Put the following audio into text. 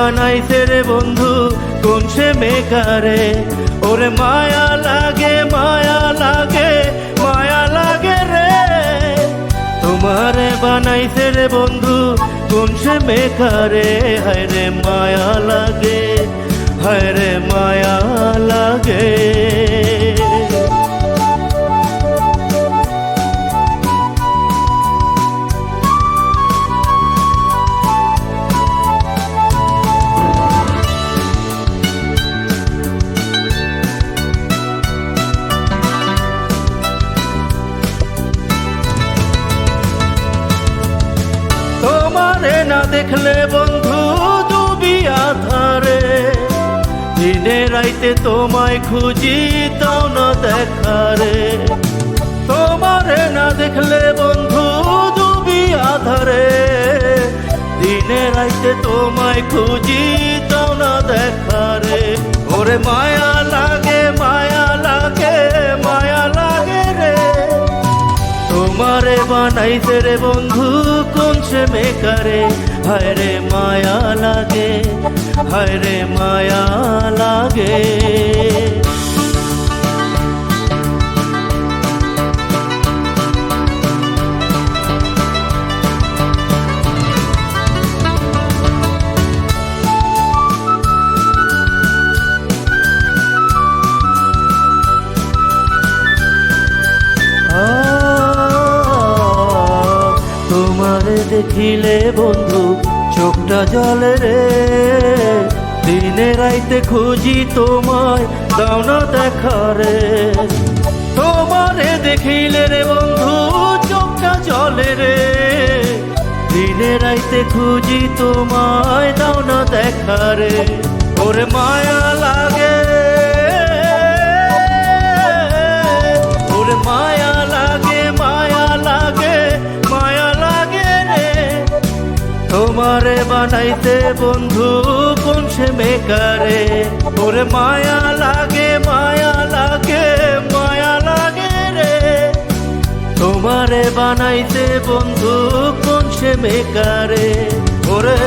বানাইছে রে বন্ধু কোন সে মেকারে। ওরে মায়া লাগে মায়া লাগে মায়া লাগে রে, তোমারে বানাইছে রে বন্ধু কোন সে মেকারে। হায় রে মায়া লাগে, হায় রে মায়া লাগে। তোমারে না দেখলে বন্ধু ডুবি আধারে, দিনে রাইতে তোমায় খুঁজি তাও না দেখারে। তোমারে না দেখলে বন্ধু ডুবি আধারে, দিনে রাইতে তোমায় খুঁজি তাও না দেখারে। ওরে মায়া লাগে মায়া লাগে মায়া লাগে রে, তোমারে বানাইছে রে বন্ধু কোন সে মেকারে। হায় রে মায়া লাগে, হায় রে মায়া লাগে। তোমারে দেখিলে বন্ধু চোখটা জলে রে, দিনে রাইতে খুঁজি তোমায় দাও না দেখারে। তোমারে দেখিলে রে বন্ধু চোখটা জলে রে, দিনে রাইতে খুঁজি তোমায় দাও না দেখারে। ওরে মায়া লাগে, ওরে মায়া লাগে মায়া লাগে মায়া লাগে রে, তোমারে বানাইতে বন্ধু কোন সে মেকারে। ওরে মায়া লাগে মায়া লাগে মায়া লাগে রে, তোমারে বানাইতে বন্ধু কোন সে মেকারে। ওরে